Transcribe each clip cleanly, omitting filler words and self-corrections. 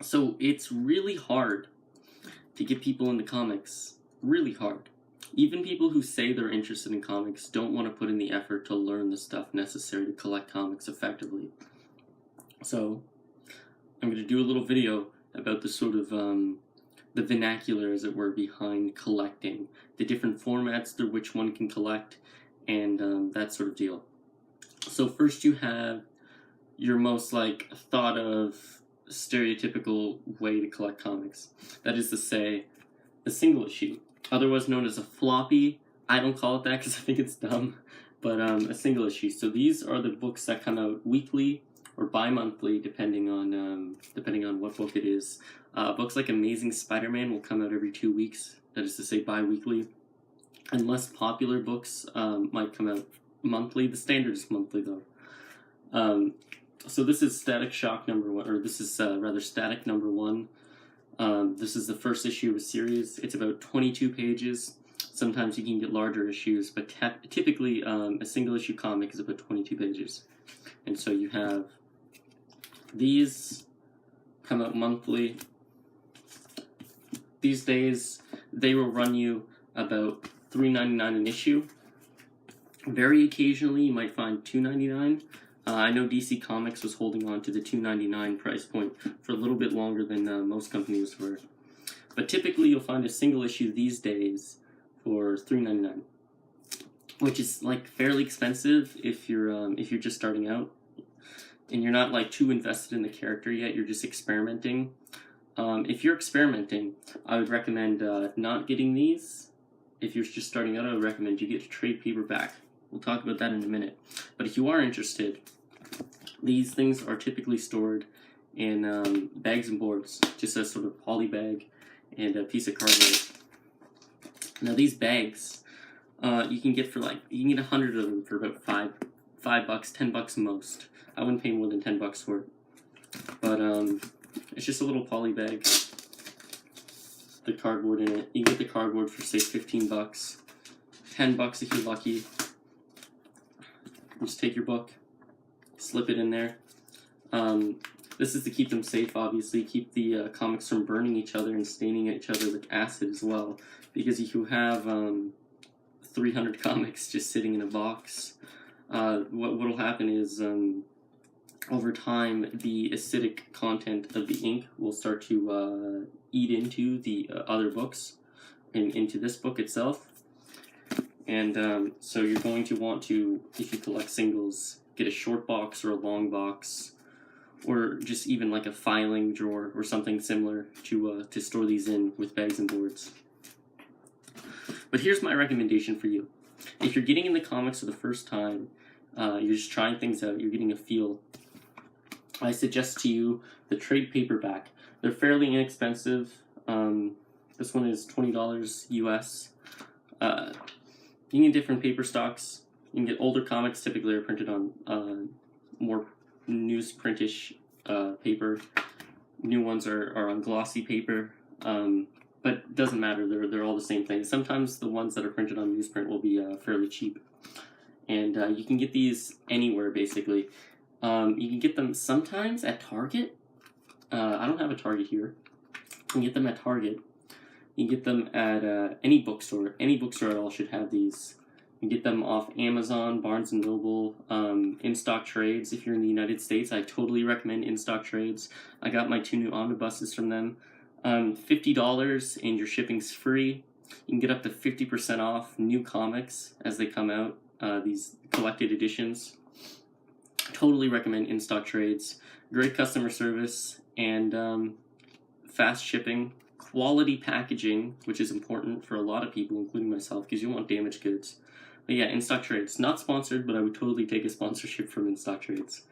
So it's really hard to get people into comics. Really hard. Even people who say they're interested in comics don't want to put in the effort to learn the stuff necessary to collect comics effectively. So I'm going to do a little video about the sort of the vernacular, as it were, behind collecting, the different formats through which one can collect, and that sort of deal. So first you have your most thought of stereotypical way to collect comics. That is to say, a single issue, otherwise known as a floppy. I don't call it that because I think it's dumb, but a single issue. So these are the books that come out weekly or bi-monthly, depending on what book it is. Books like Amazing Spider-Man will come out every 2 weeks. That is to say, bi-weekly. And less popular books might come out monthly. The standard is monthly, though. So this is Static Shock number 1, or this is rather Static number 1. This is the first issue of a series. It's about 22 pages. Sometimes you can get larger issues, but typically a single issue comic is about 22 pages. And so you have these come out monthly. These days, they will run you about $3.99 an issue. Very occasionally, you might find $2.99. I know DC Comics was holding on to the $2.99 price point for a little bit longer than most companies were. But typically, you'll find a single issue these days for $3.99, which is fairly expensive if you're just starting out and you're not too invested in the character yet. You're just experimenting. If you're experimenting, I would recommend not getting these. If you're just starting out, I would recommend you get a trade paperback. We'll talk about that in a minute. But if you are interested, these things are typically stored in bags and boards, just a sort of poly bag and a piece of cardboard. Now these bags, you can get 100 of them for about $5, $10 most. I wouldn't pay more than $10 for it. But it's just a little poly bag. The cardboard in it. You can get the cardboard for say $15, $10 if you're lucky. Just take your book, slip it in there. This is to keep them safe, obviously, keep the comics from burning each other and staining each other with acid as well. Because if you have 300 comics just sitting in a box, what'll happen is over time the acidic content of the ink will start to eat into the other books and into this book itself. And so you're going to want to, if you collect singles, get a short box or a long box, or just even a filing drawer or something similar to store these in with bags and boards. But here's my recommendation for you. If you're getting into comics for the first time, you're just trying things out, you're getting a feel, I suggest to you the trade paperback. They're fairly inexpensive. This one is $20 US. You can get different paper stocks. You can get older comics, typically are printed on more newsprint-ish paper. New ones are on glossy paper, but it doesn't matter. They're all the same thing. Sometimes the ones that are printed on newsprint will be fairly cheap. And you can get these anywhere, basically. You can get them sometimes at Target. I don't have a Target here. You can get them at Target. You can get them at any bookstore. Any bookstore at all should have these. You can get them off Amazon, Barnes & Noble, In-Stock Trades. If you're in the United States, I totally recommend In-Stock Trades. I got my 2 new omnibuses from them. $50 and your shipping's free. You can get up to 50% off new comics as they come out, these collected editions. Totally recommend In-Stock Trades. Great customer service and fast shipping. Quality packaging, which is important for a lot of people, including myself, because you don't want damaged goods. But yeah, In-Stock Trades. Not sponsored, but I would totally take a sponsorship from In-Stock Trades.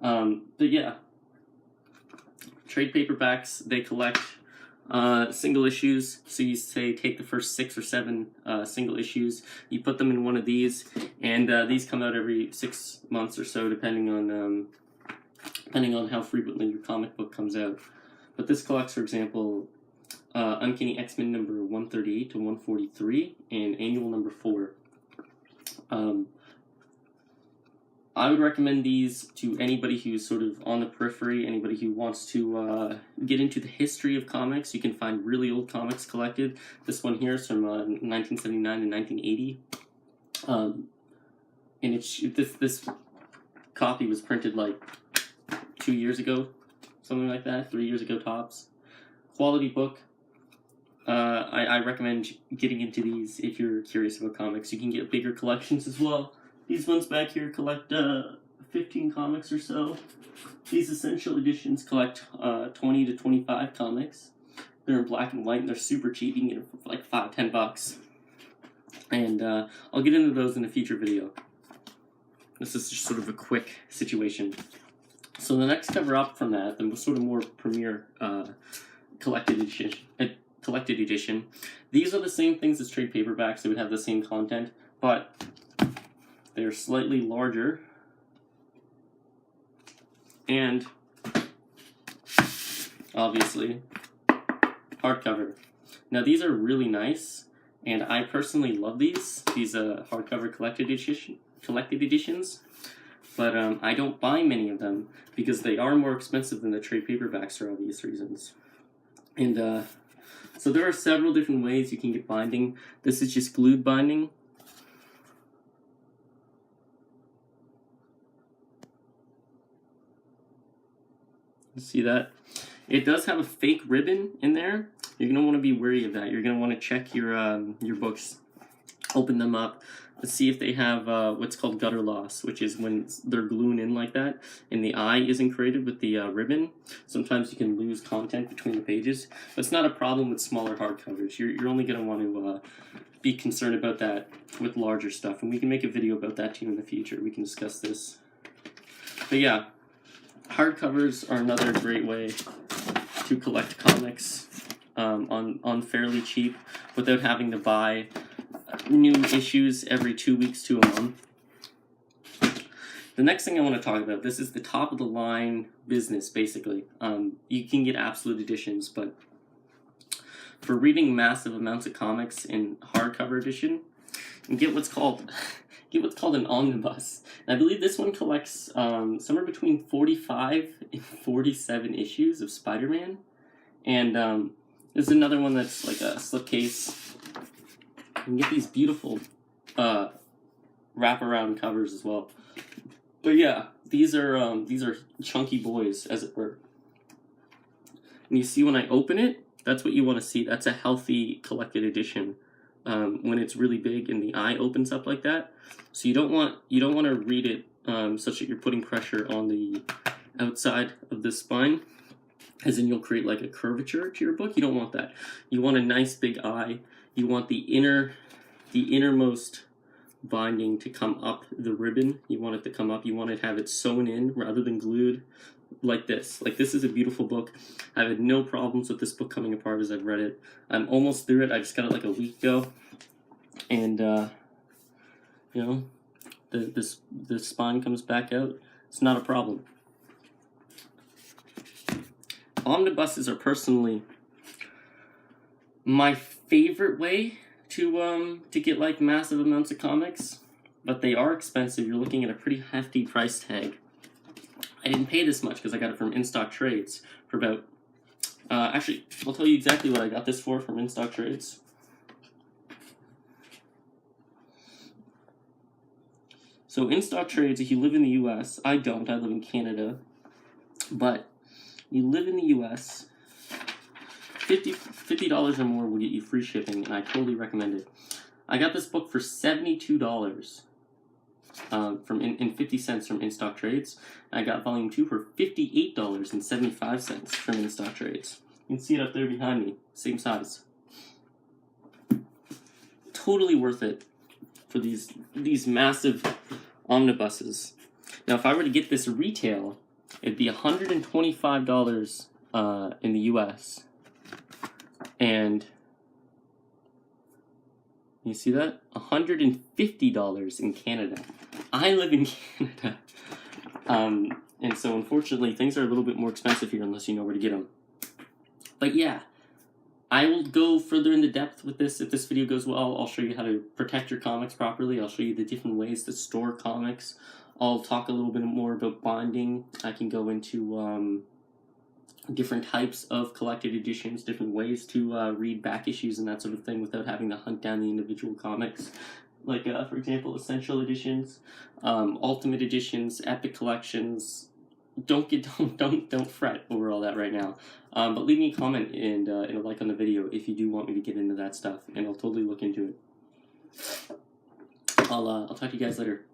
But yeah, trade paperbacks, they collect single issues. So you say take the first 6 or 7 single issues, you put them in one of these, and these come out every 6 months or so, depending on how frequently your comic book comes out. But this collects, for example, Uncanny X-Men number 138 to 143 and annual number 4. I would recommend these to anybody who's sort of on the periphery, anybody who wants to get into the history of comics. You can find really old comics collected. This one here is from 1979 and 1980. And this copy was printed like 2 years ago, something like that, 3 years ago tops. Quality book. I recommend getting into these if you're curious about comics. You can get bigger collections as well. These ones back here collect 15 comics or so. These essential editions collect 20 to 25 comics. They're in black and white and they're super cheap. You can get them for like $5-10. And I'll get into those in a future video. This is just sort of a quick situation. So the next cover up from that, the sort of more premier collected edition. These are the same things as trade paperbacks. They would have the same content, but they're slightly larger and obviously hardcover. Now these are really nice, and I personally love these hardcover collected editions. But I don't buy many of them because they are more expensive than the trade paperbacks for obvious reasons. And so there are several different ways you can get binding. This is just glued binding. You see that? It does have a fake ribbon in there. You're going to want to be wary of that. You're going to want to check your books, open them up, to see if they have what's called gutter loss, which is when they're glued in like that and the eye isn't created with the ribbon. Sometimes you can lose content between the pages. But it's not a problem with smaller hardcovers. You're only going to want to be concerned about that with larger stuff, and we can make a video about that too in the future. We can discuss this. But yeah, hardcovers are another great way to collect comics on fairly cheap without having to buy new issues every 2 weeks to a month. The next thing I want to talk about, this is the top of the line business basically. You can get absolute editions, but for reading massive amounts of comics in hardcover edition, you get what's called an omnibus. And I believe this one collects somewhere between 45 and 47 issues of Spider-Man. And there's another one that's like a slipcase. You can get these beautiful wraparound covers as well. But yeah, these are chunky boys, as it were. And you see when I open it, that's what you want to see. That's a healthy collected edition. When it's really big and the eye opens up like that. So you don't want to read it such that you're putting pressure on the outside of the spine, as in you'll create like a curvature to your book. You don't want that. You want a nice big eye. You want the innermost binding to come up the ribbon. You want it to come up. You want to have it sewn in rather than glued like this. Like, this is a beautiful book. I've had no problems with this book coming apart as I've read it. I'm almost through it. I just got it like a week ago. And, you know, the spine comes back out. It's not a problem. Omnibuses are personally my favorite way to get like massive amounts of comics, but they are expensive. You're looking at a pretty hefty price tag. I didn't pay this much because I got it from In-Stock Trades for about, actually, I'll tell you exactly what I got this for from In-Stock Trades. So In-Stock Trades, if you live in the US, I don't, I live in Canada, but you live in the US, $50 or more will get you free shipping, and I totally recommend it. I got this book for $72 in 50 cents from In-Stock Trades. I got volume 2 for $58.75 from In-Stock Trades. You can see it up there behind me, same size. Totally worth it for these massive omnibuses. Now, if I were to get this retail, it'd be $125 in the US. And you see that? $150 in Canada. I live in Canada. And so unfortunately things are a little bit more expensive here unless you know where to get them. But yeah, I will go further into depth with this. If this video goes well, I'll show you how to protect your comics properly. I'll show you the different ways to store comics. I'll talk a little bit more about bonding. I can go into different types of collected editions, different ways to read back issues and that sort of thing without having to hunt down the individual comics. Like, for example, essential editions, ultimate editions, epic collections. Don't fret over all that right now. But leave me a comment and a like on the video if you do want me to get into that stuff, and I'll totally look into it. I'll talk to you guys later.